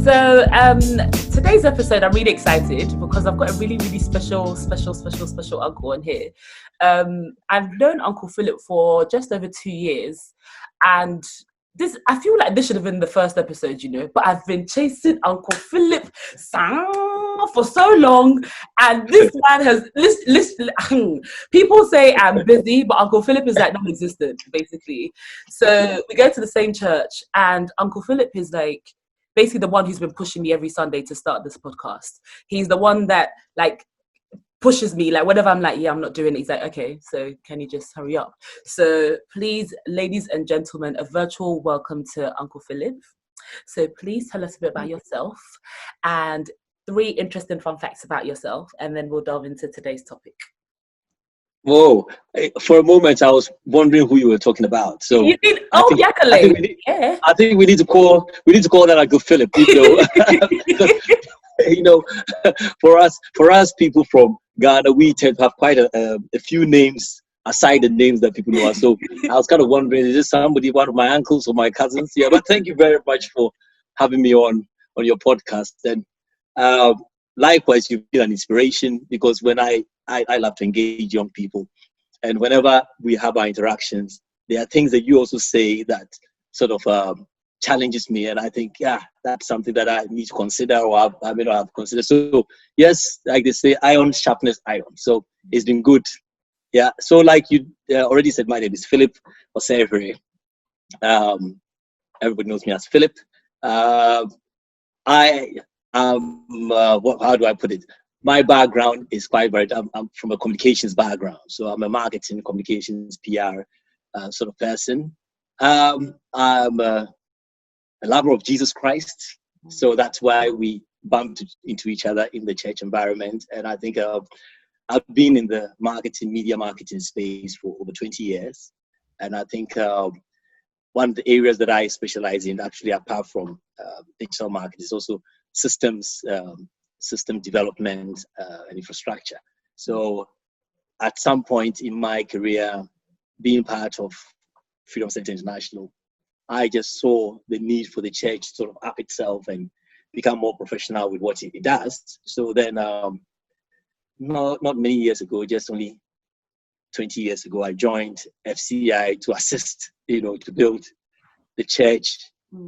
So today's episode, I'm really excited because I've got a really, really special uncle on here. I've known Uncle Philip for just over 2 years, and I feel like this should have been the first episode, but I've been chasing Uncle Philip for so long, and this man has people say I'm busy, but Uncle Philip is like non-existent, basically. So we go to the same church, and Uncle Philip is like basically the one who's been pushing me every Sunday to start this podcast. He's the one that pushes me, whenever I'm like, yeah, I'm not doing it, he's like, okay, so can you just hurry up? So please, ladies and gentlemen, a virtual welcome to Uncle Philip. So please tell us a bit about yourself and 3 interesting fun facts about yourself, and then we'll delve into today's topic. Whoa! For a moment, I was wondering who you were talking about. So you did. Yeah. I think we need to call that Uncle Philip. For us people from Ghana, we tend to have quite a few names aside the names that people know. So I was kind of wondering, is this somebody, one of my uncles or my cousins? Yeah, but thank you very much for having me on your podcast. And likewise, you've been an inspiration, because when I love to engage young people, and whenever we have our interactions, there are things that you also say that sort of challenges me, and I think, yeah, that's something that I need to consider, or I may not have considered. So yes, like they say, iron sharpness iron. So it's been good. Yeah. So like you already said, my name is Philip Osei-Hwere. Everybody knows me as Philip. How do I put it? My background is quite varied. I'm from a communications background, so I'm a marketing, communications, PR sort of person. I'm a lover of Jesus Christ, so that's why we bumped into each other in the church environment. And I think I've been in the media marketing space for over 20 years, and I think one of the areas that I specialize in, actually, apart from digital marketing, is also system development and infrastructure. So at some point in my career, being part of Freedom Center International, I just saw the need for the church to sort of up itself and become more professional with what it does. So then, not many years ago, just only 20 years ago, I joined FCI to assist, to build the church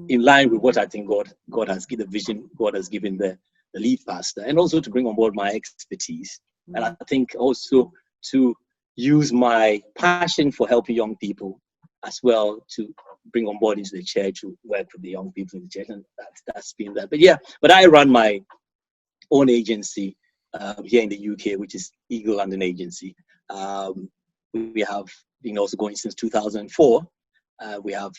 in line with what I think God has given, the vision God has given the lead pastor, and also to bring on board my expertise. And I think also to use my passion for helping young people as well to bring on board into the church, to work with the young people in the church. And that's been that. But I run my own agency here in the UK, which is Eagle London Agency. We have been also going since 2004. We have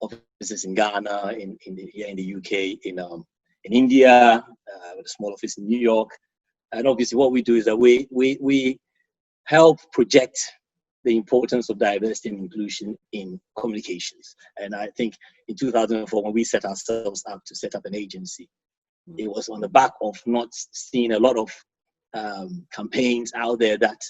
offices in Ghana, here in the UK, in India, with a small office in New York. And obviously what we do is that we help project the importance of diversity and inclusion in communications. And I think in 2004, when we set ourselves up to set up an agency, it was on the back of not seeing a lot of campaigns out there that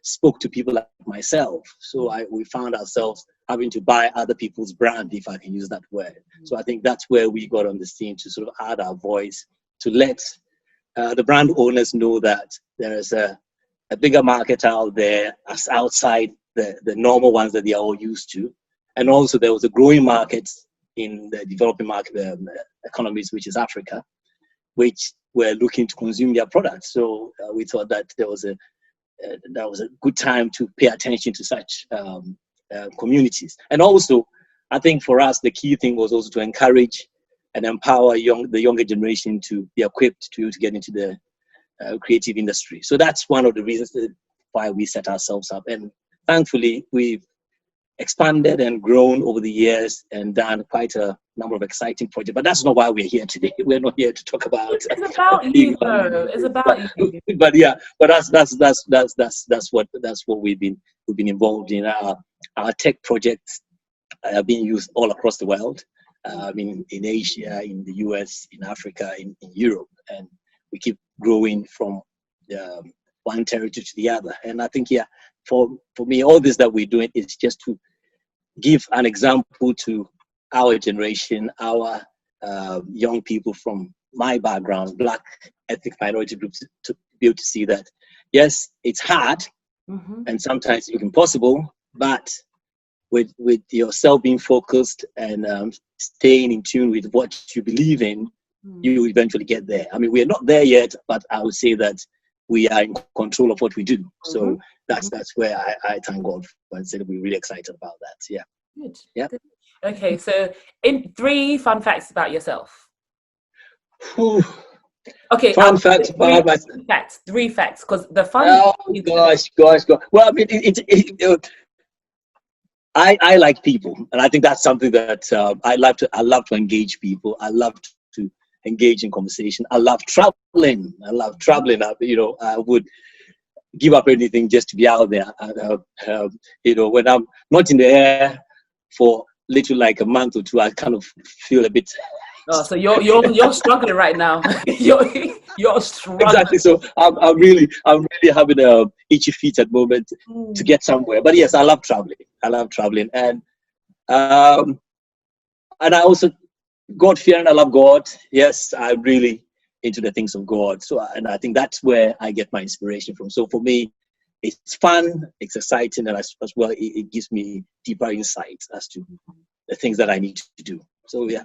spoke to people like myself. So we found ourselves having to buy other people's brand, if I can use that word. So I think that's where we got on the scene, to sort of add our voice, to let the brand owners know that there is a bigger market out there as outside the normal ones that they are all used to. And also there was a growing market in the developing market economies, which is Africa, which were looking to consume their products. So we thought that that was a good time to pay attention to such communities. And also, I think for us, the key thing was also to encourage and empower the younger generation to be equipped to get into the creative industry. So that's one of the reasons why we set ourselves up. And thankfully, we've expanded and grown over the years and done quite a number of exciting projects. But that's not why we're here today. We're not here to talk about. It's about you, though. It's about you. But yeah, but that's what we've been involved in. Our tech projects are being used all across the world. In Asia, in the US, in Africa, in Europe, and we keep growing from one territory to the other. And I think, for me, all this that we're doing is just to give an example to our generation, our young people from my background, Black ethnic minority groups, to be able to see that, yes, it's hard and sometimes it's impossible, but with yourself being focused and staying in tune with what you believe in, you will eventually get there. I mean, we're not there yet, but I would say that we are in control of what we do. So that's where I thank God for, and said we're really excited about that. Yeah. Good. Yeah. Good. Okay, so in 3 fun facts about yourself. Whew. Okay, Fun fact about myself. 3 facts, because the fun. Oh gosh. Well, I mean, I like people, and I think that's something that I love to engage people. I love to engage in conversation. I love traveling. I would give up anything just to be out there. When I'm not in the air for little like a month or two, I kind of feel a bit. Oh, so you're struggling right now. you're struggling. Exactly. So I'm really having itchy feet at the moment to get somewhere. But yes, I love traveling, and I also God-fearing. I love God. Yes, I'm really into the things of God. So, and I think that's where I get my inspiration from. So for me, it's fun, it's exciting, and as well, it gives me deeper insights as to the things that I need to do. So yeah.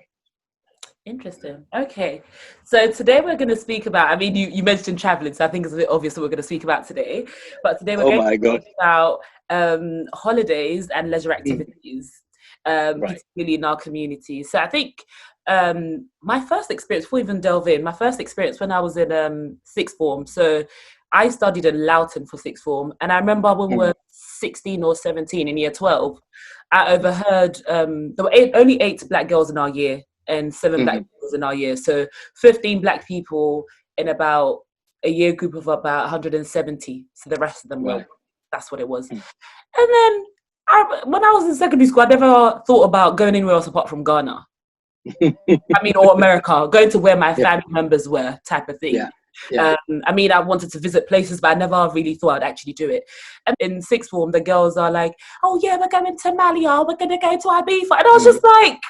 Interesting. Okay. So today we're going to speak about, I mean, you mentioned traveling, so I think it's a bit obvious what we're going to speak about today. But today we're going to speak about holidays and leisure activities, particularly in our community. So I think my first experience, before we even delve in, my first experience when I was in sixth form. So I studied in Loughton for sixth form. And I remember when we were 16 or 17 in year 12, I overheard there were only 8 black girls in our year and 7 black girls in our year. So 15 black people in about a year group of about 170. So the rest of them were, that's what it was. And then when I was in secondary school, I never thought about going anywhere else apart from Ghana. I mean, or America, going to where my family members were, type of thing. I mean, I wanted to visit places, but I never really thought I'd actually do it. And in sixth form, the girls are like, oh yeah, we're going to Malia, we're going to go to Ibiza. And I was just like,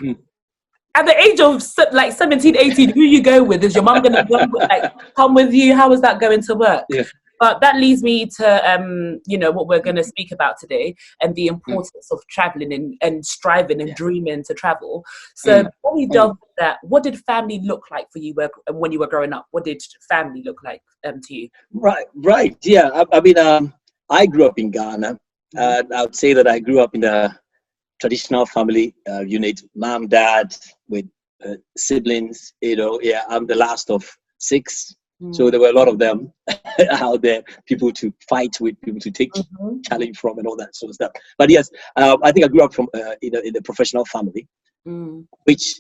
at the age of like 17, 18, who you go with? Is your mum going to come with you? How is that going to work? Yeah. But that leads me to, what we're going to speak about today, and the importance of traveling and striving and dreaming to travel. So before we delve into that, what did family look like for you when you were growing up? What did family look like to you? Right. Yeah. I mean, I grew up in Ghana. I would say that I grew up in the traditional family unit, mom, dad, with siblings. I'm the last of 6. So there were a lot of them out there, people to fight with, people to take challenge from, and all that sort of stuff. But yes, I think I grew up from in a professional family, which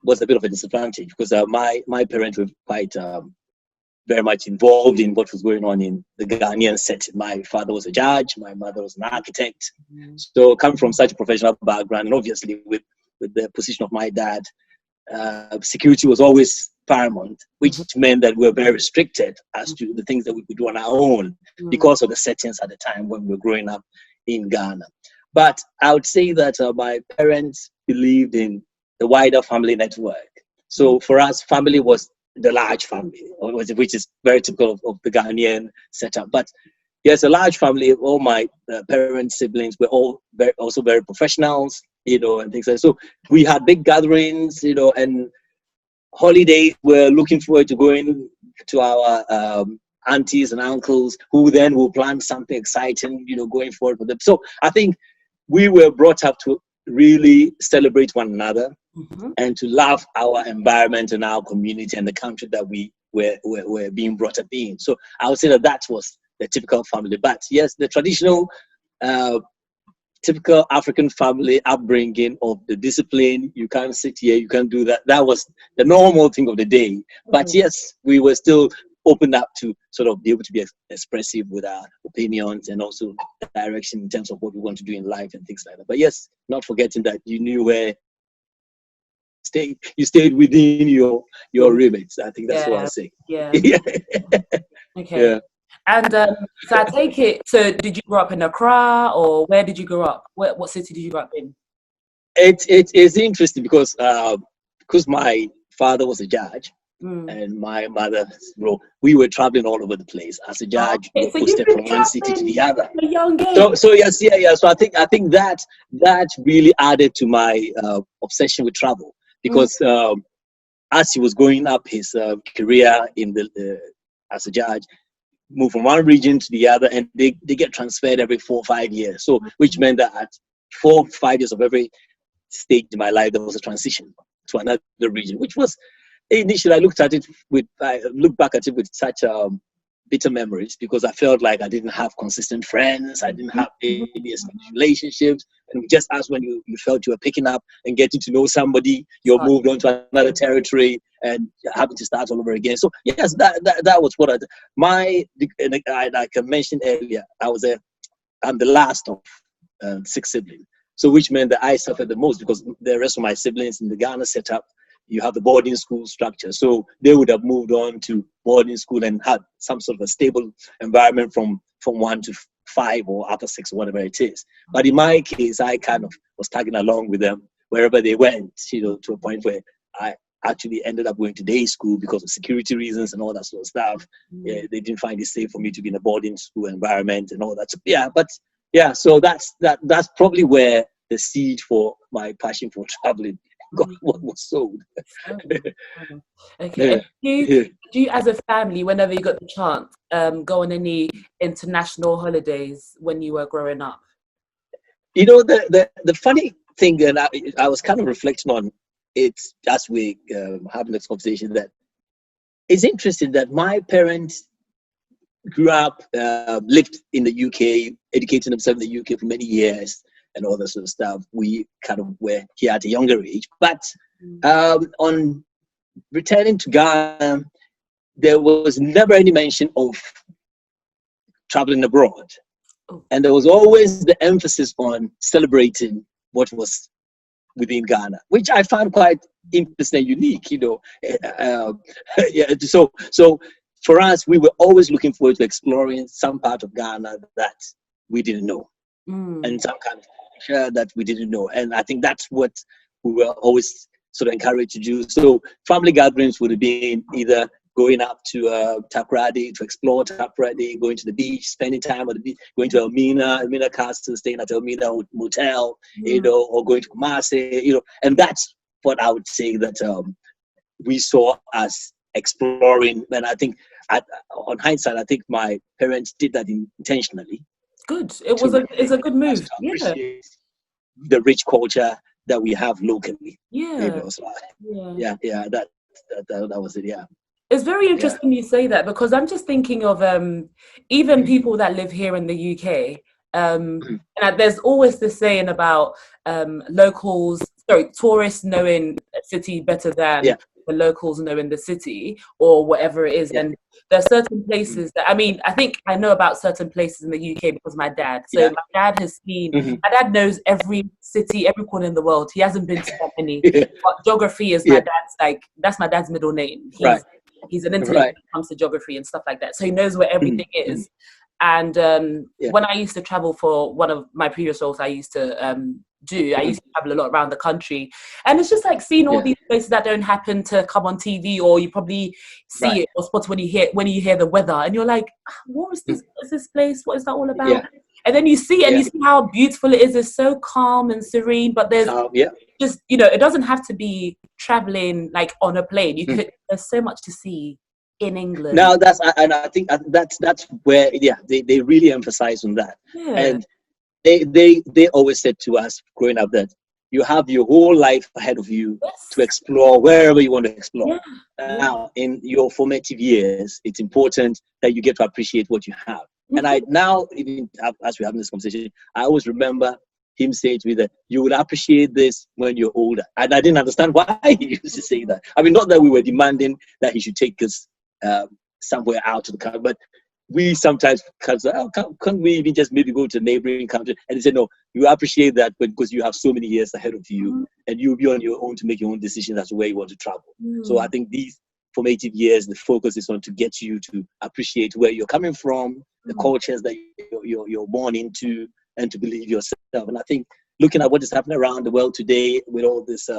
was a bit of a disadvantage because my parents were quite very much involved in what was going on in the Ghanaian setting. My father was a judge, my mother was an architect. So coming from such a professional background, and obviously with the position of my dad, security was always paramount, which meant that we were very restricted as to the things that we could do on our own because of the settings at the time when we were growing up in Ghana. But I would say that my parents believed in the wider family network. So for us, family was the large family, which is very typical of the Ghanaian setup. But yes, a large family. All my parents, siblings were all also very professionals, and things like that. So we had big gatherings, and holidays. We're looking forward to going to our aunties and uncles, who then will plan something exciting, going forward for them. So I think we were brought up to really celebrate one another and to love our environment and our community and the country that we were being brought up in. So I would say that was the typical family. But yes, the traditional typical African family upbringing of the discipline, you can't sit here, you can't do that. That was the normal thing of the day. But yes, we were still opened up to sort of be able to be expressive with our opinions and also direction in terms of what we want to do in life and things like that. But yes, not forgetting that you knew where you stayed within your remits. I think that's what I say. Yeah. Okay. Yeah. And so I take it. So did you grow up in Accra, or where did you grow up? What city did you grow up in? It's interesting because my father was a judge Mm. and my mother, well, we were traveling all over the place. As a judge, we Okay, were so you've posted been from one city to the traveling other. from a young age. So yes, yeah. So I think that really added to my obsession with travel Mm. because as he was going up his career in the as a judge, move from one region to the other, and they get transferred every 4 or 5 years. So which meant that at 4 or 5 years of every stage in my life, there was a transition to another region, which was initially I look back at it with such bitter memories because I felt like I didn't have consistent friends, I didn't have any established relationships, and just as when you felt you were picking up and getting to know somebody, you're moved on to another territory and having to start all over again. So yes, that was what like I mentioned earlier, I'm the last of 6 siblings. So which meant that I suffered the most because the rest of my siblings in the Ghana setup, you have the boarding school structure. So they would have moved on to boarding school and had some sort of a stable environment from 1 to 5 or upper 6 or whatever it is. But in my case, I kind of was tagging along with them wherever they went, to a point where I actually ended up going to day school because of security reasons and all that sort of stuff. Yeah, they didn't find it safe for me to be in a boarding school environment and all that. So, yeah, but yeah, so that's probably where the seed for my passion for traveling was sold. Okay. Yeah, And yeah. do you, as a family, whenever you got the chance, go on any international holidays when you were growing up? The funny thing that I was kind of reflecting on it as we having this conversation, that it's interesting that my parents grew up, lived in the UK, educating themselves in the UK for many years and all that sort of stuff. We kind of were here at a younger age. But on returning to Ghana, there was never any mention of traveling abroad. Oh. And there was always the emphasis on celebrating what was within Ghana, which I found quite interesting and unique, Yeah, so for us, we were always looking forward to exploring some part of Ghana that we didn't know, and some kind of culture that we didn't know. And I think that's what we were always sort of encouraged to do. So family gatherings would have been either going up to Takoradi to explore Takoradi, going to the beach, spending time at the beach, going to Elmina Castle, staying at Elmina Motel, or going to Kumasi, and that's what I would say that we saw as exploring. And I think, on hindsight, I think my parents did that intentionally. Good. It's a good Us move. to Yeah. appreciate the rich culture that we have locally. Yeah. So Yeah. that was it. Yeah. It's very Yeah. interesting you say that because I'm just thinking of even people that live here in the UK. And there's always this saying about tourists knowing a city better than Yeah. the locals knowing the city or whatever it is. Yeah. And there are certain places that, I mean, I think I know about certain places in the UK because my dad. So Yeah. my dad knows every city, every corner in the world. He hasn't been to that many. Yeah. But geography is Yeah. that's my dad's middle name. Right. He's an intellect when Right. it comes to geography and stuff like that. So he knows where everything is. And Yeah. when I used to travel for one of my previous roles, I used to travel a lot around the country. And it's just like seeing all these places that don't happen to come on TV, or you probably see it or spot when you hear the weather, and you're like, what is this? What is this place? What is that all about? Yeah. And then you see how beautiful it is. It's so calm and serene, but there's just, it doesn't have to be traveling like on a plane. There's so much to see in England. Now I think that's where they really emphasize on that. And they always said to us growing up that you have your whole life ahead of you to explore wherever you want to explore. Now in your formative years, it's important that you get to appreciate what you have. And I now, even as we're having this conversation, I always remember him saying to me that you will appreciate this when you're older. And I didn't understand why he used to say that. I mean, not that we were demanding that he should take us somewhere out of the country, but we sometimes can't we even just maybe go to a neighboring country? And he said, no, you appreciate that because you have so many years ahead of you, and you'll be on your own to make your own decisions as to where you want to travel. So I think formative years, the focus is on to get you to appreciate where you're coming from, the cultures that you're born into, and to believe yourself. And I think looking at what is happening around the world today with all this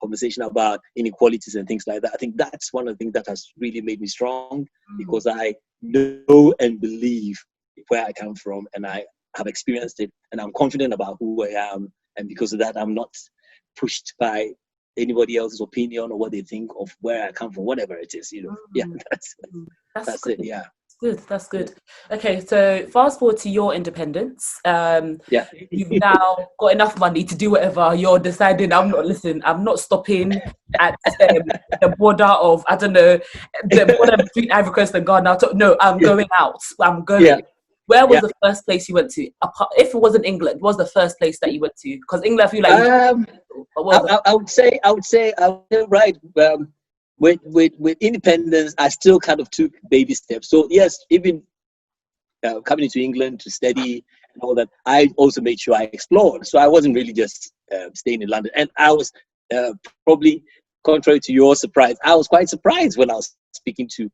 conversation about inequalities and things like that, I think that's one of the things that has really made me strong, because I know and believe where I come from, and I have experienced it, and I'm confident about who I am. And because of that, I'm not pushed by anybody else's opinion or what they think of where I come from, whatever it is, Yeah, that's it. Yeah. That's good. Okay, so fast forward to your independence. You've now got enough money to do whatever. You're deciding, I'm not stopping at the border of, I don't know, the border between Ivory Coast and Ghana. No, I'm going out. I'm going. Yeah. Where was the first place you went to? If it wasn't England, what was the first place that you went to? Because England, I feel like I would say right. With independence, I still kind of took baby steps. So yes, even coming into England to study and all that, I also made sure I explored. So I wasn't really just staying in London. And I was probably, contrary to your surprise, I was quite surprised when I was speaking to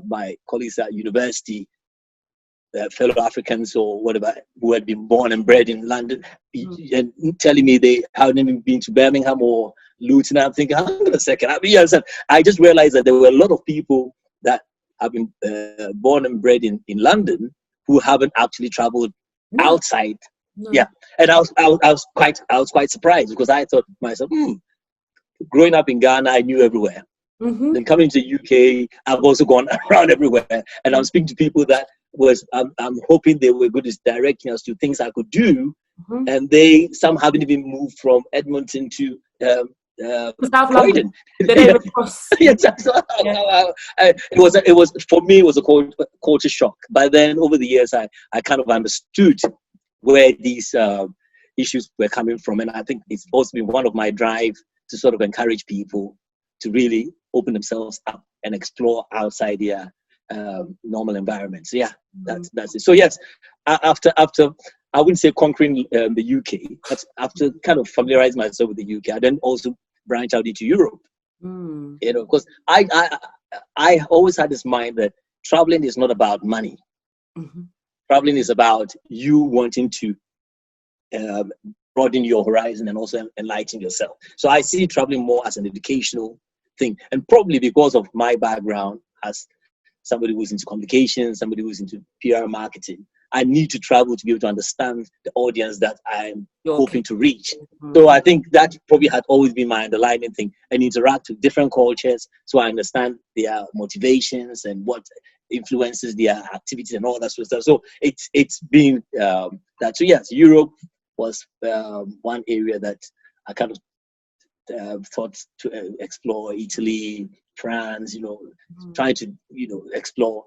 my colleagues at university, fellow Africans or whatever, who had been born and bred in London, and telling me they hadn't even been to Birmingham or Luton. I'm thinking, hang on a second. I just realized that there were a lot of people that have been born and bred in London who haven't actually traveled outside. Yeah, and I was quite surprised, because I thought to myself, growing up in Ghana, I knew everywhere. Then coming to the UK, I've also gone around everywhere, and I'm speaking to people that I'm hoping they were good at directing us to things I could do, and some haven't even moved from Edmonton to South London. It was for me, it was a culture shock. But then over the years, I kind of understood where these issues were coming from, and I think it's also been one of my drive to sort of encourage people to really open themselves up and explore outside their normal environment. So yeah, that's it. So yes, after I wouldn't say conquering the UK, but after kind of familiarizing myself with the UK, I then also branch out into Europe. Because I always had this mind that traveling is not about money. Traveling is about you wanting to broaden your horizon and also enlighten yourself. So I see traveling more as an educational thing, and probably because of my background as somebody who's into communications, somebody who's into PR marketing, I need to travel to be able to understand the audience that I'm hoping to reach. So I think that probably had always been my underlying thing, and interact with different cultures so I understand their motivations and what influences their activities and all that sort of stuff. So it's been that. So yes, Europe was one area that I kind of thought to explore. Italy, France, trying to explore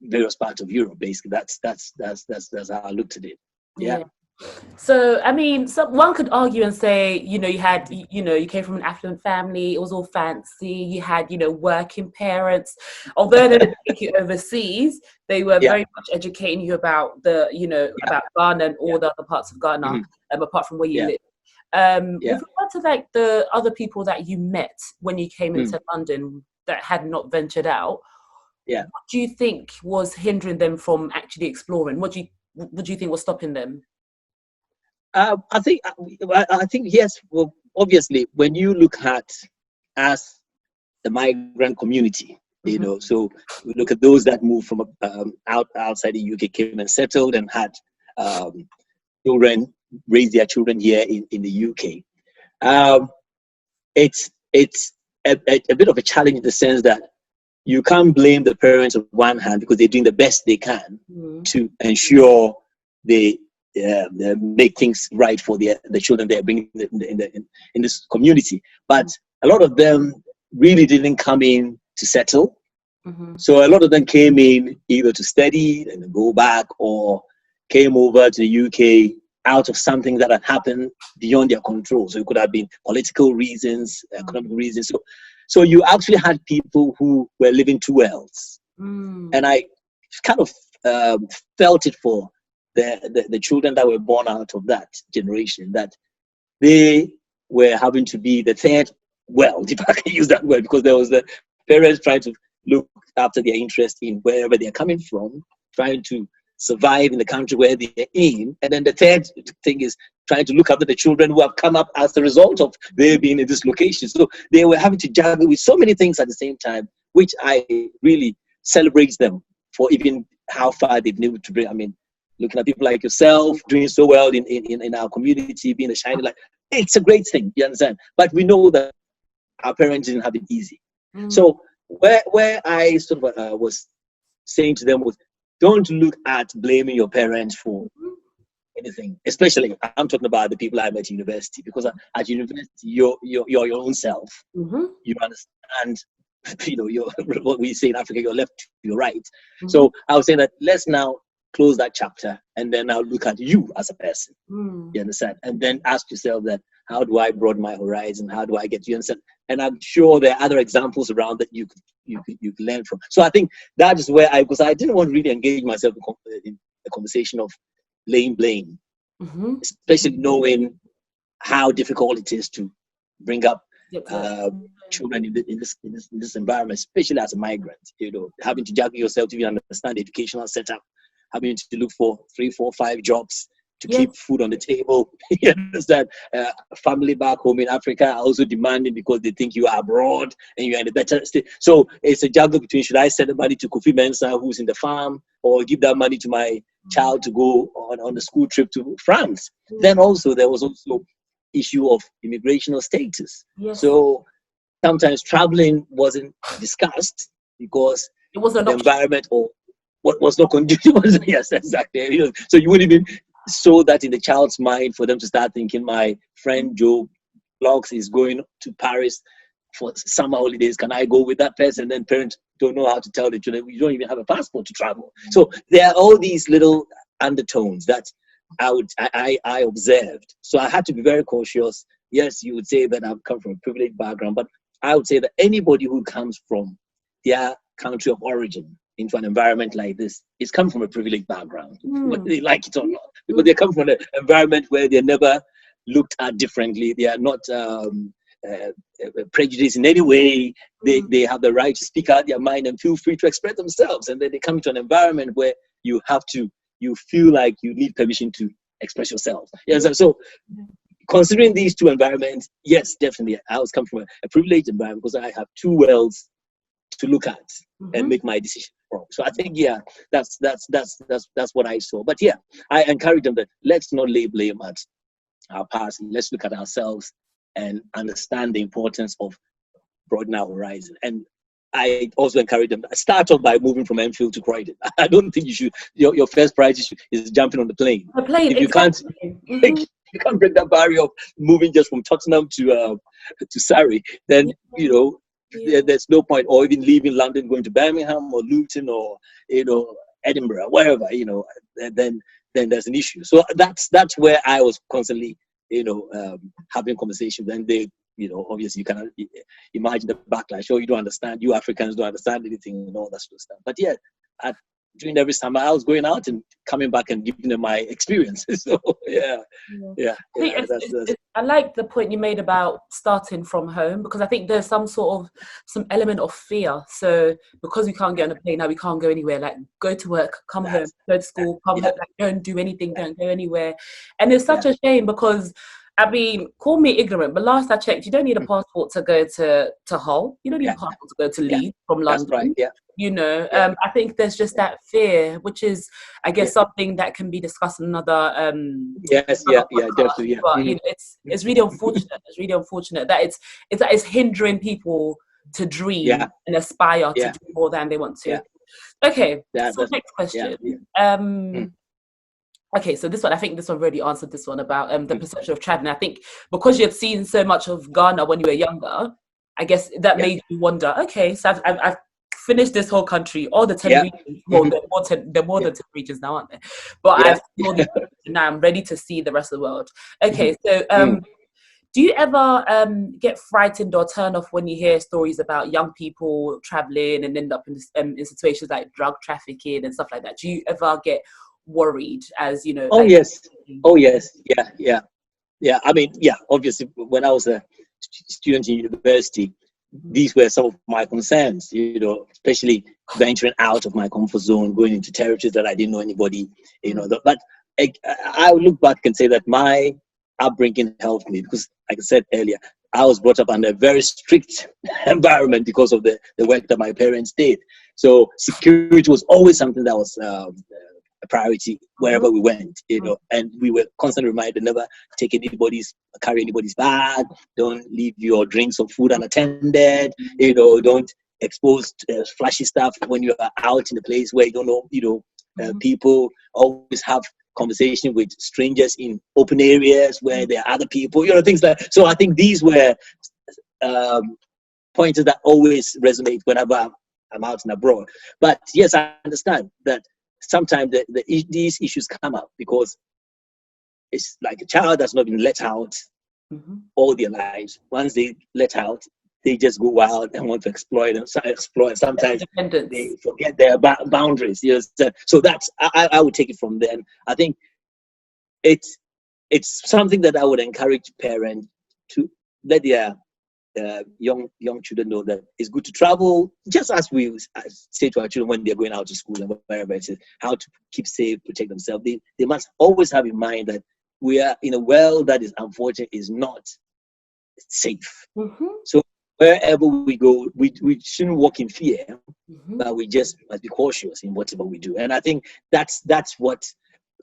various parts of Europe. Basically, that's how I looked at it. Yeah. So I mean, one could argue and say, you came from an affluent family. It was all fancy. You had, working parents. Although they didn't take you overseas, they were very much educating you about about Ghana and all the other parts of Ghana, apart from where you live. With regard to like the other people that you met when you came into London that had not ventured out, what do you think was hindering them from actually exploring? What do you think was stopping them? I think yes. Well, obviously, when you look at as the migrant community, so we look at those that moved from outside the UK, came and settled and had children, raised their children here in the UK. It's a bit of a challenge in the sense that you can't blame the parents on one hand, because they're doing the best they can to ensure they make things right for the children they're bringing in this community. But a lot of them really didn't come in to settle. So a lot of them came in either to study and go back, or came over to the UK out of something that had happened beyond their control. So it could have been political reasons, economic reasons. So you actually had people who were living two worlds. And I kind of felt it for the children that were born out of that generation, that they were having to be the third world, if I can use that word, because there was the parents trying to look after their interest in wherever they're coming from, trying to survive in the country where they're in. And then the third thing is trying to look after the children who have come up as a result of their being in this location. So they were having to juggle with so many things at the same time, which I really celebrate them for even how far they've been able to bring. I mean, looking at people like yourself doing so well in our community, being a shining light, it's a great thing, you understand? But we know that our parents didn't have it easy. So where I sort of was saying to them was, don't look at blaming your parents for anything. Especially, I'm talking about the people I met at university, because at university you're your own self. You understand, what we say in Africa, you're left to your right. So I was saying that let's now close that chapter and then now look at you as a person. You understand? And then ask yourself that, how do I broaden my horizon? How do I get, you understand? And I'm sure there are other examples around that you could learn from. So I think that is where because I didn't want to really engage myself in a conversation of laying blame, especially knowing how difficult it is to bring up children in this environment, especially as a migrant. Having to juggle yourself to even understand the educational setup, having to look for 3, 4, 5 jobs to keep food on the table. You understand? Family back home in Africa are also demanding because they think you are abroad and you are in a better state. So it's a juggle between, should I send the money to Kofi Mensah, who's in the farm, or give that money to my child to go on the school trip to France? Then also there was also issue of immigration status. So sometimes traveling wasn't discussed because it wasn't the environment or what was not conducive. Yes, exactly. So you wouldn't even sow that in the child's mind for them to start thinking, my friend Joe Blocks is going to Paris for summer holidays. Can I go with that person? And then parents don't know how to tell the children, you don't even have a passport to travel. So there are all these little undertones that I observed. So I had to be very cautious. Yes, you would say that I've come from a privileged background, but I would say that anybody who comes from their country of origin into an environment like this is come from a privileged background, whether they like it or not, because they come from an environment where they're never looked at differently. They are not prejudiced in any way. They have the right to speak out their mind and feel free to express themselves. And then they come into an environment where you feel like you need permission to express yourself. So considering these two environments, yes, definitely, I was coming from a privileged environment because I have two worlds to look at and make my decision from. So I think, that's what I saw. But I encourage them that let's not lay blame at our past. Let's look at ourselves and understand the importance of broadening our horizon. And I also encourage them to start off by moving from Enfield to Croydon. I don't think you should. Your first priority is jumping on the plane. If you can't, you can't break that barrier of moving just from Tottenham to Surrey, then there's no point. Or even leaving London, going to Birmingham or Luton or Edinburgh, wherever. Then there's an issue. So that's where I was constantly having conversations. And they, obviously you cannot imagine the backlash. You don't understand. You Africans don't understand anything and all that sort of stuff. But during every summer, I was going out and coming back and giving them my experience. So I like the point you made about starting from home, because I think there's some element of fear. So because we can't get on a plane now, we can't go anywhere. Like, go to work, come home, go to school, come home. Like, don't do anything, don't go anywhere. And it's such a shame because, I mean, call me ignorant, but last I checked, you don't need a passport to go to Hull. You don't need a passport to go to Leeds from London. That's right, I think there's just that fear, which is, I guess, something that can be discussed in another definitely. But it's really unfortunate. It's really unfortunate that it's hindering people to dream and aspire to do more than they want to. Okay, so next question. Okay, so this one, I think this one already answered this one about the perception of traveling. I think because you had seen so much of Ghana when you were younger, I guess that made you wonder, okay, so I've finished this whole country, all the 10 regions. Well, there are more than 10 regions now, aren't there? But I've seen all the regions, and now I'm ready to see the rest of the world. Okay, so do you ever get frightened or turn off when you hear stories about young people traveling and end up in situations like drug trafficking and stuff like that? Do you ever get worried, as you know? Yes. I mean, obviously when I was a student in university, these were some of my concerns, especially venturing out of my comfort zone, going into territories that I didn't know anybody, but I would look back and say that my upbringing helped me because, like I said earlier, I was brought up under a very strict environment because of the work that my parents did. So security was always something that was a priority wherever we went, and we were constantly reminded never carry anybody's bag, don't leave your drinks or food unattended, don't expose flashy stuff when you are out in a place where you don't know, people. Always have conversation with strangers in open areas where there are other people, things like that. So I think these were pointers that always resonate whenever I'm out and abroad. But yes, I understand that sometimes these issues come up because it's like a child that's not been let out all their lives. Once they let out, they just go wild and want to explore. And sometimes they forget their boundaries. So that's I would take it from there. And I think it's something that I would encourage parents to let their young children know that it's good to travel, just as we say to our children when they're going out to school and wherever it is, how to keep safe, protect themselves. They must always have in mind that we are in a world that is unfortunate, is not safe. So wherever we go, we shouldn't walk in fear, but we just must be cautious in whatever we do. And I think that's what.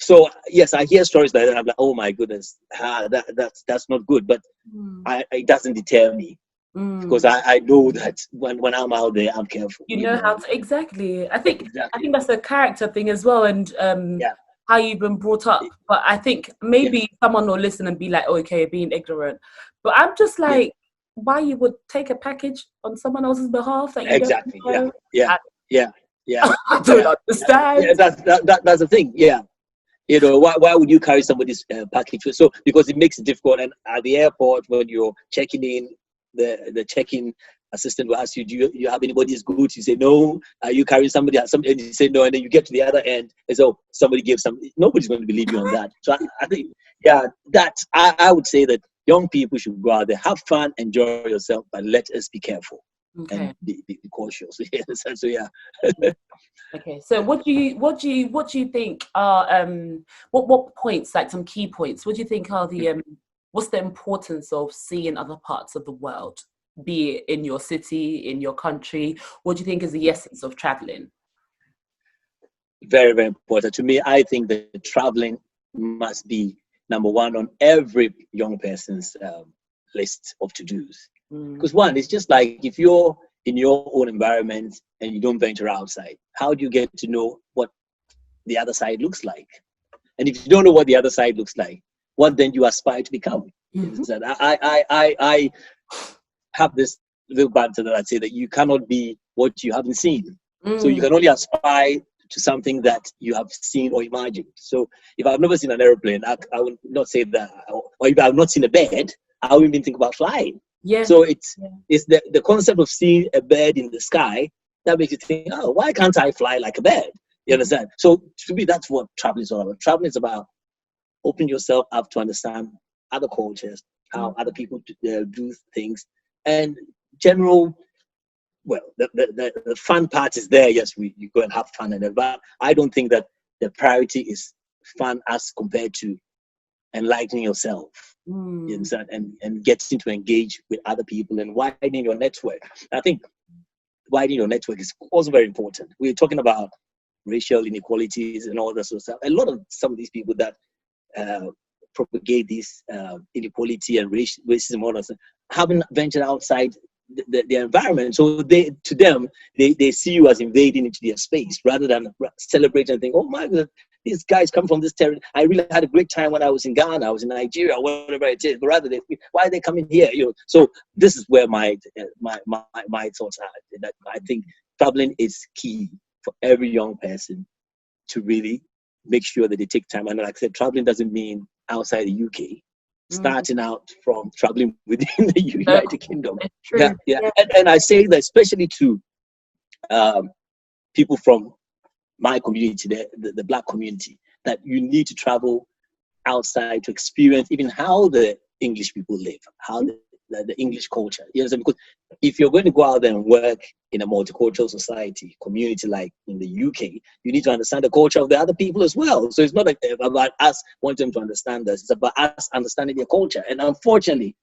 So yes, I hear stories like that, and I'm like, oh my goodness, that's not good. But it doesn't deter me because I know that when I'm out there, I'm careful. You know how to exactly. I think that's a character thing as well, and how you've been brought up. But I think maybe someone will listen and be like, oh, okay, being ignorant. But I'm just like, why you would take a package on someone else's behalf that you don't know? Yeah. I don't understand. Yeah, that's the thing. Yeah. Why would you carry somebody's package? So because it makes it difficult. And at the airport, when you're checking in, the check-in assistant will ask you, do you have anybody's goods? You say no. Are you carrying somebody? And you say no. And then you get to the other end, and so somebody gave some. Nobody's going to believe you on that. So I think, I would say that young people should go out there, have fun, enjoy yourself, but let us be careful and be cautious. So yeah. Okay, so what do you think are what points, like some key points, what do you think are the what's the importance of seeing other parts of the world, be it in your city, in your country? What do you think is the essence of traveling? Very, very important to me. I think that traveling must be number one on every young person's list of to-dos. Because one, it's just like if you're in your own environment and you don't venture outside, how do you get to know what the other side looks like? And if you don't know what the other side looks like, what then you aspire to become? I have this little banter that I say that you cannot be what you haven't seen. So you can only aspire to something that you have seen or imagined. So if I've never seen an airplane, I would not say that. Or if I've not seen a bird, I wouldn't even think about flying. Yeah. So it's the concept of seeing a bird in the sky that makes you think, oh, why can't I fly like a bird? You understand? So to me, that's what traveling is all about. Traveling is about opening yourself up to understand other cultures, how other people do things, and general. Well, the fun part is there. Yes, you go and have fun and but I don't think that the priority is fun as compared to enlightening yourself. You understand? And getting to engage with other people and widening your network. I think widening your network is also very important. We're talking about racial inequalities and all that sort of stuff. A lot of some of these people that propagate this inequality and racism, all that stuff, haven't ventured outside their environment. So they see you as invading into their space rather than celebrating and think, oh my God, these guys come from this territory. I really had a great time when I was in Ghana, I was in Nigeria, whatever it is. But rather, why are they coming here? So this is where my thoughts are. That I think traveling is key for every young person to really make sure that they take time. And like I said, traveling doesn't mean outside the UK. Starting out from traveling within the United Kingdom. Yeah. And I say that especially to people from my community, the Black community, that you need to travel outside to experience even how the English people live, how the the English culture. You understand? Because if you're going to go out there and work in a multicultural society, community like in the UK, you need to understand the culture of the other people as well. So it's not about us wanting them to understand us. It's about us understanding their culture. And unfortunately,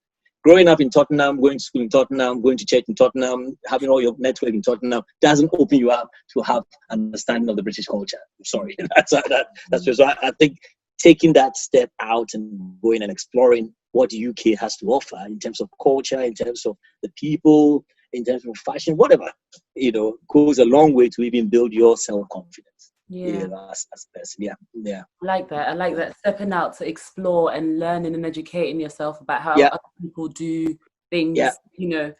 growing up in Tottenham, going to school in Tottenham, going to church in Tottenham, having all your network in Tottenham doesn't open you up to have understanding of the British culture. I'm sorry. That's so I think taking that step out and going and exploring what the UK has to offer in terms of culture, in terms of the people, in terms of fashion, whatever, goes a long way to even build your self-confidence. Yeah. As a person. Yeah. I like that. Stepping out to explore and learning and educating yourself about how other people do things,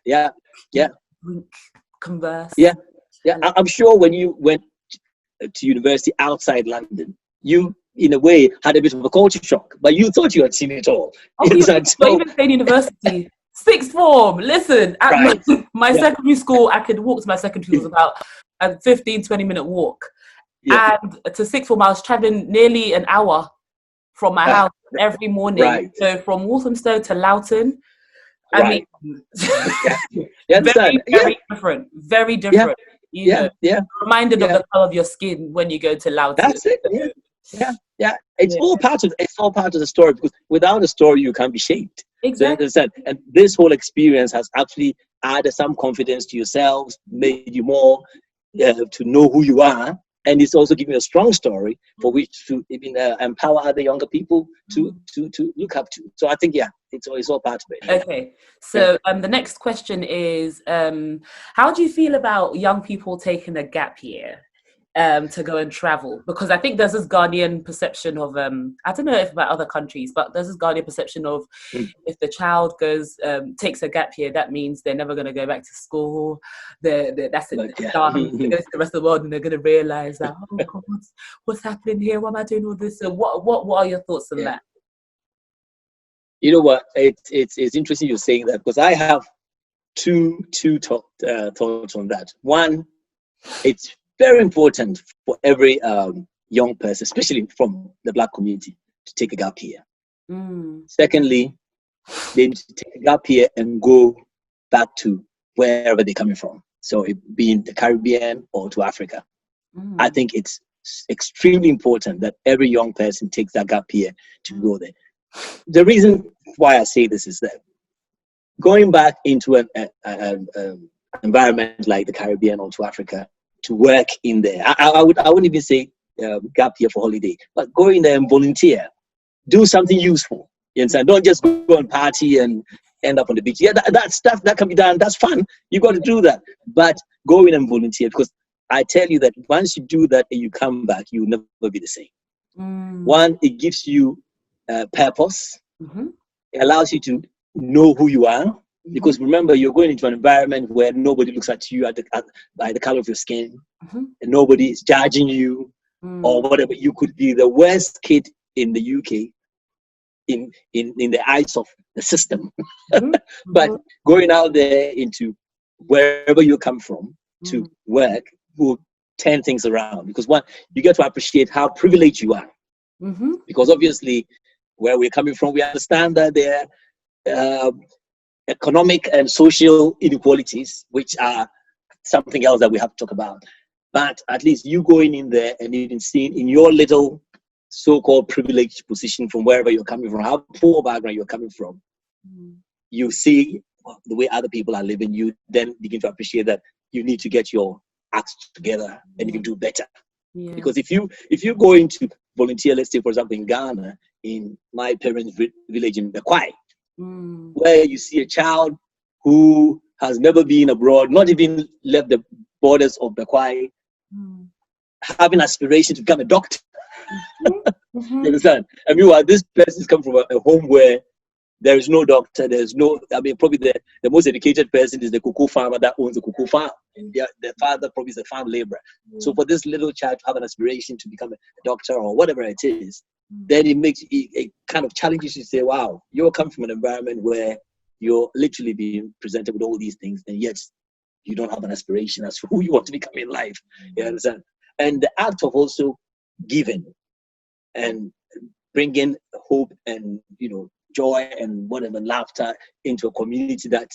Yeah. Converse. Yeah. I'm sure when you went to university outside London, you, in a way, had a bit of a culture shock, but you thought you had seen it all. Even saying university, sixth form, listen, at my secondary school, I could walk to my secondary school. It was about a 15-20 minute walk. Yeah. And to sixth form, I was traveling nearly an hour from my house every morning. Right. So from Walthamstow to Loughton, I mean, very different. Very different. You know, reminded of the color of your skin when you go to Loughton. That's it. Yeah. It's all part of the story, because without a story, you can't be shaped. Exactly. So, and this whole experience has actually added some confidence to yourselves, made you more to know who you are. And it's also giving a strong story for which to even empower other younger people to look up to. So I think, it's all part of it. Okay. So the next question is, how do you feel about young people taking a gap year to go and travel? Because I think there's this Ghanaian perception of, I don't know if about other countries, but there's this Ghanaian perception of if the child takes a gap year, that means they're never going to go back to school. That's it. They go to the rest of the world and they're going to realize that, oh God, what's happening here? Why am I doing all this? So what are your thoughts on that? You know what? It's interesting you're saying that, because I have two thoughts on that. One, it's very important for every young person, especially from the Black community, to take a gap year. Secondly, they need to take a gap year and go back to wherever they're coming from. So it being the Caribbean or to Africa. I think it's extremely important that every young person takes that gap year to go there. The reason why I say this is that going back into an environment like the Caribbean or to Africa to work in there, I wouldn't even say gap year for holiday, but go in there and volunteer, do something useful. You understand? Don't just go and party and end up on the beach. Yeah, that stuff that can be done. That's fun. You got to do that, but go in and volunteer, because I tell you that once you do that and you come back, you'll never be the same. One, it gives you purpose. It allows you to know who you are, because remember, you're going into an environment where nobody looks at you by the color of your skin, and nobody is judging you or whatever. You could be the worst kid in the UK in the eyes of the system, but going out there into wherever you come from to work will turn things around, because one, you get to appreciate how privileged you are, because obviously where we're coming from, we understand that there are economic and social inequalities, which are something else that we have to talk about. But at least you going in there and even seeing in your little so-called privileged position from wherever you're coming from, how poor background you're coming from, you see the way other people are living, you then begin to appreciate that you need to get your act together and even do better. Because if you go into volunteer, let's say for example in Ghana, in my parents' village in Bekwai, where you see a child who has never been abroad, not even left the borders of Bekwai, having aspiration to become a doctor. You understand? I mean, while this person comes from a home where there is no doctor, probably the most educated person is the cocoa farmer that owns the cocoa farm. The father probably is a farm laborer. So for this little child to have an aspiration to become a doctor or whatever it is, then it kind of challenges you to say, wow, you're coming from an environment where you're literally being presented with all these things, and yet you don't have an aspiration as to who you want to become in life. You understand? And the act of also giving and bringing hope and joy and whatever laughter into a community that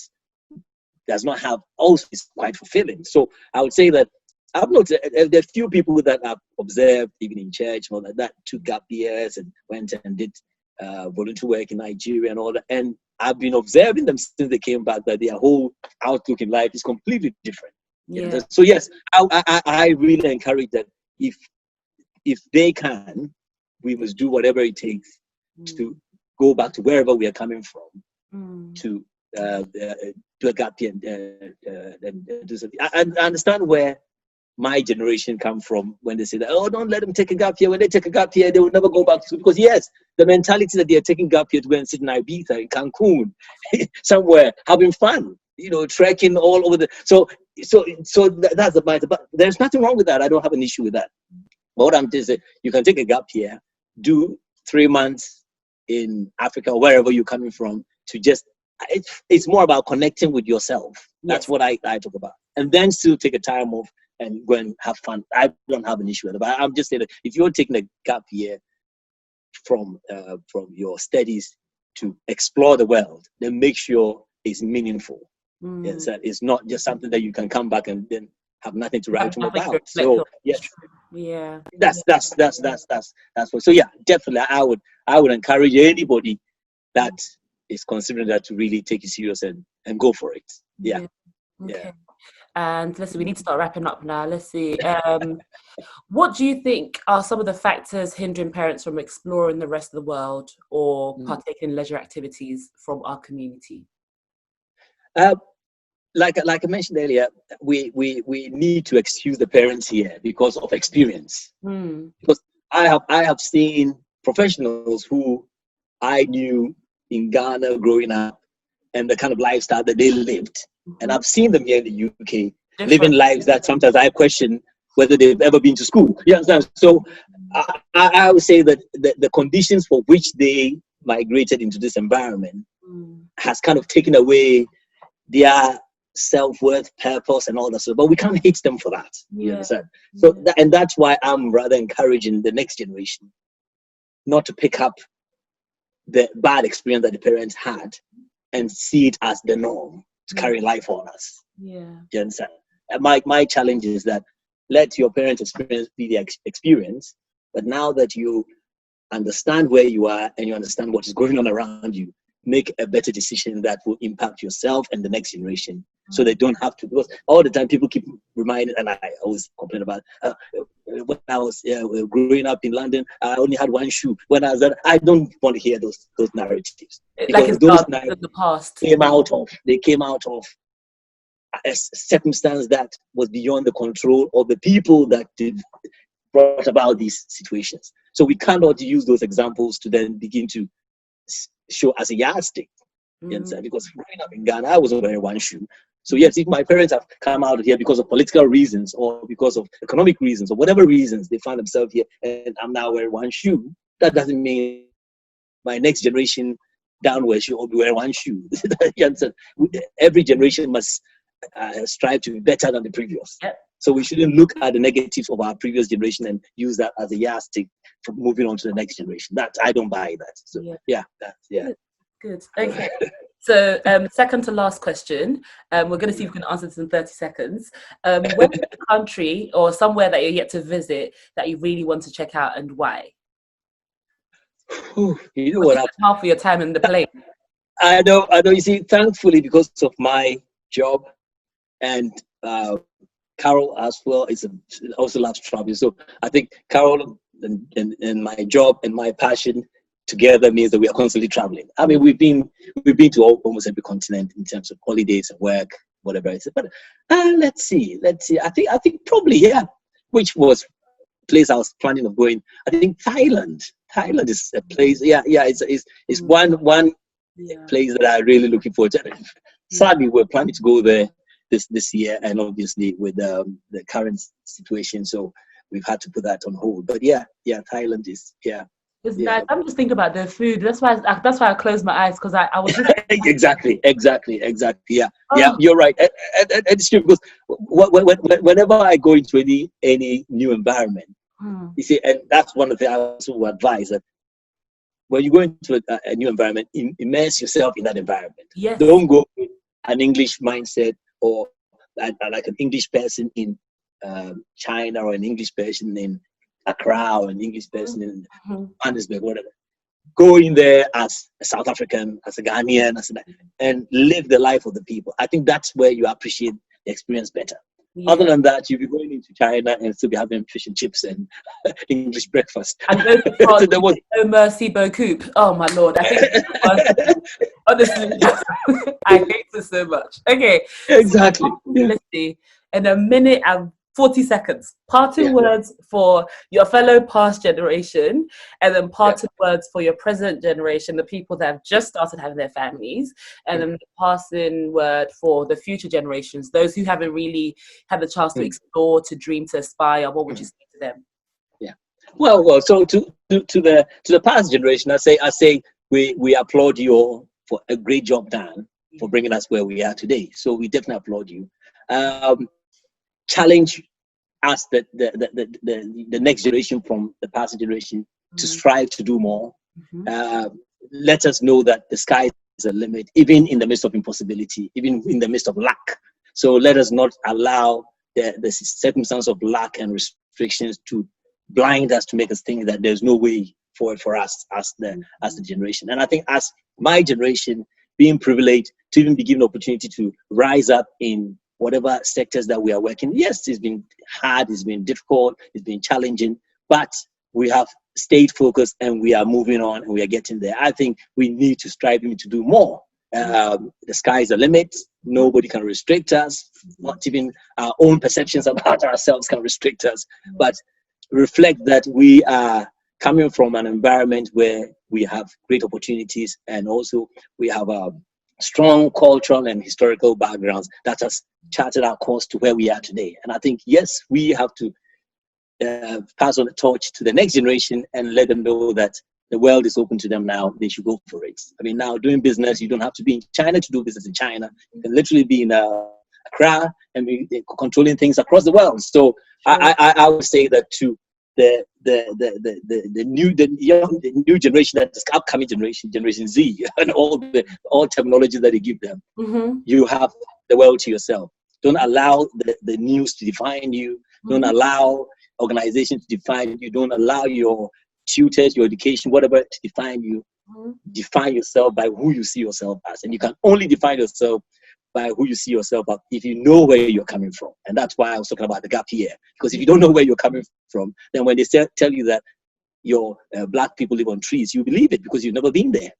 does not have also is quite fulfilling. So I would say that I've noticed there are few people that I've observed, even in church and all that took gap years and went and did volunteer work in Nigeria and all that. And I've been observing them since they came back that their whole outlook in life is completely different. Yeah. So yes, I really encourage that if they can, we must do whatever it takes to go back to wherever we are coming from to do a gap year and do something. I understand where my generation come from when they say that, oh, don't let them take a gap year. When they take a gap year, they will never go back to school. Because yes, the mentality that they are taking gap year to go and sit in Ibiza, in Cancun, somewhere, having fun, trekking all over the. So that's the mindset. But there's nothing wrong with that. I don't have an issue with that. But what I'm saying is, you can take a gap year, do 3 months in Africa or wherever you're coming from, to just. It's more about connecting with yourself. That's what I talk about, and then still take a time off and go and have fun. I don't have an issue with it, but I'm just saying that if you're taking a gap year from your studies to explore the world, then make sure it's meaningful. Yes, it's not just something that you can come back and then have nothing to write home about. So yes, that's what. So yeah, definitely, I would encourage anybody that is considering that to really take it serious and go for it. Yeah. Okay. Yeah. And let's see, we need to start wrapping up now. Let's see. What do you think are some of the factors hindering parents from exploring the rest of the world or partaking in leisure activities from our community? Like I mentioned earlier, we need to excuse the parents here because of experience. Because I have seen professionals who I knew in Ghana growing up and the kind of lifestyle that they lived. And I've seen them here in the UK living lives that sometimes I question whether they've ever been to school. You understand? So I would say that the conditions for which they migrated into this environment has kind of taken away their self-worth, purpose, and all that stuff. But we can't hate them for that. You understand? So and that's why I'm rather encouraging the next generation not to pick up the bad experience that the parents had and see it as the norm to carry life on us. You understand? And my challenge is that let your parents' experience be the experience, but now that you understand where you are and you understand what is going on around you, make a better decision that will impact yourself and the next generation, so they don't have to. Because all the time people keep reminding, and I always complain about when I was growing up in London, I only had one shoe. When I was there, I don't want to hear those narratives. Like it's those narratives in the past. They came out of a circumstance that was beyond the control of the people that brought about these situations. So we cannot use those examples to then begin to show as a yardstick. Because growing up in Ghana, I wasn't wearing one shoe. So yes, if my parents have come out here because of political reasons or because of economic reasons or whatever reasons they find themselves here, and I'm now wearing one shoe, that doesn't mean my next generation downwards should all be wearing one shoe. Every generation must strive to be better than the previous. So we shouldn't look at the negatives of our previous generation and use that as a yardstick for moving on to the next generation. That I don't buy that. So Good. Okay. So second to last question. We're going to see if we can answer this in 30 seconds. Where is the country or somewhere that you're yet to visit that you really want to check out, and why? You know what? Half of your time in the plane. I know. You see, thankfully, because of my job and Carol as well also loves traveling. So I think Carol and my job and my passion together means that we are constantly traveling. I mean, we've been to almost every continent in terms of holidays and work, whatever it is. But let's see. I think probably which was a place I was planning of going. I think Thailand. Thailand is a place. It's one place that I'm really looking forward to. Sadly, we're planning to go there this year, and obviously with the current situation, so we've had to put that on hold. But Thailand is It's nice. I'm just thinking about the food. That's why I closed my eyes, because I was just exactly. Yeah, you're right. And it's true, because whenever I go into any new environment, you see, and that's one of the things I also advise, that when you go into a new environment, immerse yourself in that environment. Yes. Don't go with an English mindset or like an English person in China or an English person in Accra or an English person in Johannesburg, whatever. Go in there as a South African, as a Ghanaian, and live the life of the people. I think that's where you appreciate the experience better. Yeah. Other than that, you'll be going into China and still be having fish and chips and English breakfast. And go to France, no merci beaucoup. Oh my Lord, I think honestly, I hate this so much. Okay, exactly. So let's see. In a minute and 40 seconds, parting words for your fellow past generation, and then parting words for your present generation, the people that have just started having their families, and then the passing word for the future generations, those who haven't really had the chance to explore, to dream, to aspire. What would you say to them? Yeah. Well. So to the past generation, I say we applaud you all for a great job done for bringing us where we are today. So we definitely applaud you. Challenge us, the next generation from the past generation, to strive to do more. Let us know that the sky is a limit, even in the midst of impossibility, even in the midst of lack. So let us not allow the circumstance of lack and restrictions to blind us, to make us think that there's no way forward for us as the generation. And I think as my generation, being privileged to even be given the opportunity to rise up in whatever sectors that we are working. Yes, it's been hard, it's been difficult, it's been challenging, but we have stayed focused and we are moving on and we are getting there. I think we need to strive to do more. The sky is the limit. Nobody can restrict us. Not even our own perceptions about ourselves can restrict us. But reflect that we are coming from an environment where we have great opportunities, and also we have strong cultural and historical backgrounds that has charted our course to where we are today. And I think, yes, we have to pass on the torch to the next generation and let them know that the world is open to them now. They should go for it. I mean, now doing business, you don't have to be in China to do business in China. You can literally be in Accra and be controlling things across the world. So I would say that to the new generation, that is upcoming Generation Z, and all terminology that they give them, you have the world to yourself. Don't allow the news to define you. Don't allow organizations to define you. Don't allow your tutors, your education, whatever, to define you. Define yourself by who you see yourself as. And you can only define yourself by who you see yourself as if you know where you're coming from. And that's why I was talking about the gap here. Because if you don't know where you're coming from, then when they tell you that your black people live on trees, you believe it because you've never been there.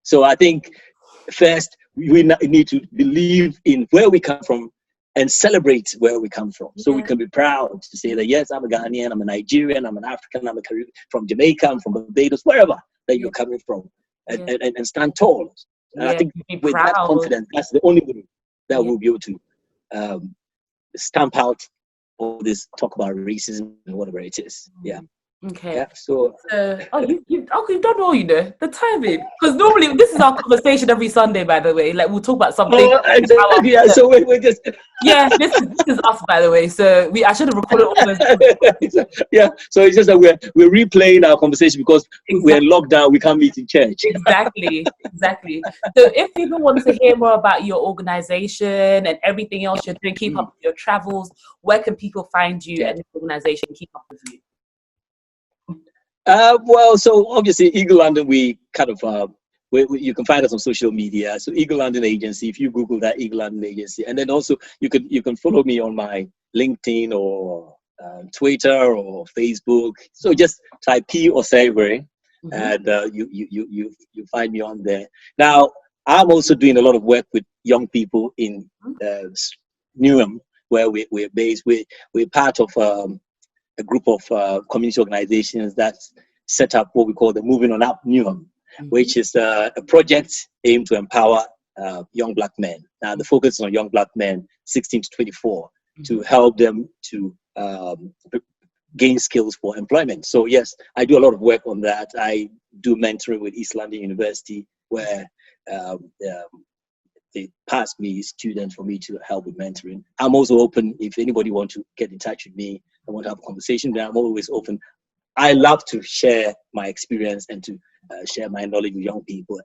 So I think first we need to believe in where we come from and celebrate where we come from. So we can be proud to say that, yes, I'm a Ghanaian, I'm a Nigerian, I'm an African, I'm a Caribbean, from Jamaica, I'm from Barbados, wherever that you're coming from, and stand tall. And I think with that confidence, that's the only way that we'll be able to stamp out all this talk about racism and whatever it is. Yeah. Okay. Yeah, so you've done all, the timing. Because normally this is our conversation every Sunday, by the way. Like, we'll talk about something. Exactly. Yeah, so we're just this is us, by the way. So I should have recorded all those. Yeah, so it's just that we're replaying our conversation because we're locked down, we can't meet in church. Exactly. So if people want to hear more about your organization and everything else you're doing, keep up with your travels, where can people find you and your organization keep up with you? Well, so obviously Eagle London, we kind of you can find us on social media. So Eagle London Agency, if you Google that, Eagle London Agency, and then also you can follow me on my LinkedIn or Twitter or Facebook. So just type P Osei-Hwere, and you find me on there. Now I'm also doing a lot of work with young people in Newham, where we're based. We're part of a group of community organizations that set up what we call the Moving On Up Newham, which is a project aimed to empower young black men. Now the focus is on young black men 16 to 24 to help them to gain skills for employment. So yes, I do a lot of work on that. I do mentoring with East London University, where they pass me students for me to help with mentoring. I'm also open if anybody wants to get in touch with me. I want to have a conversation, then I'm always open. I love to share my experience and to share my knowledge with young people,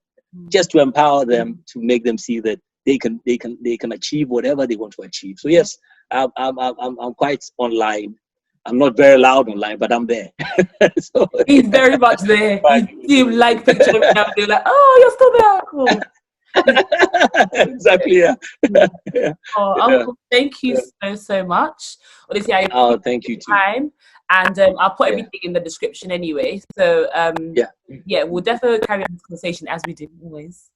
just to empower them, to make them see that they can achieve whatever they want to achieve. So yes, I'm quite online. I'm not very loud online, but I'm there. So, he's very much there. You see him like picture every now and then, like, oh, you're still there. Cool. Exactly. Yeah. Yeah. Oh, Uncle, thank you so much. Honestly, I appreciate thank you too. Time, and I'll put everything in the description anyway. So we'll definitely carry on this conversation as we do always.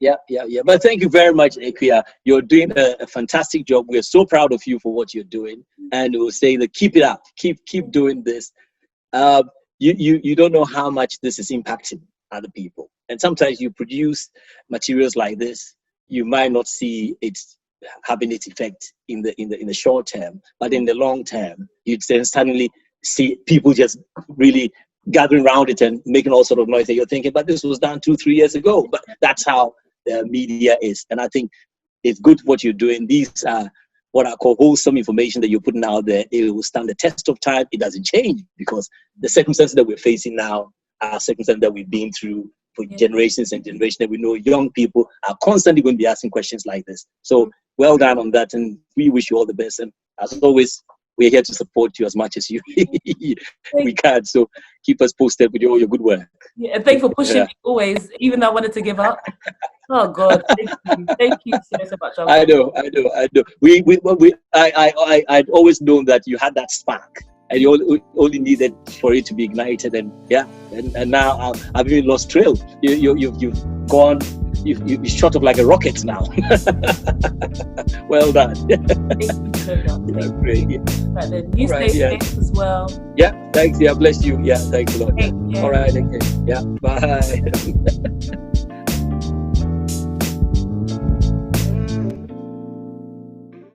Yeah. But thank you very much, Equia. You're doing a fantastic job. We're so proud of you for what you're doing, and we'll say that keep it up. Keep doing this. You don't know how much this is impacting other people. And sometimes you produce materials like this, you might not see it having its effect in the short term, but in the long term, you'd then suddenly see people just really gathering around it and making all sort of noise. And you're thinking, but this was done 2-3 years ago. But that's how the media is. And I think it's good what you're doing. These are what I call wholesome information that you're putting out there. It will stand the test of time. It doesn't change because the circumstances that we're facing now are circumstances that we've been through for generations and generations. That we know young people are constantly going to be asking questions like this. So well done on that, and we wish you all the best. And as always, we're here to support you as much as we can. So keep us posted with all your good work. Yeah, and thanks for pushing me always, even though I wanted to give up. Oh God, thank you so much. Uncle. I know. I'd always known that you had that spark, and you only needed for it to be ignited. And and now I've even lost trail. You've gone. You've shot up like a rocket now. Well done. Thank you so much. Yeah, great. Yeah. Right then, you stay safe as well. Yeah, thanks. Yeah, bless you. Yeah, thanks a lot. Thank you. All right. Okay. Yeah, bye.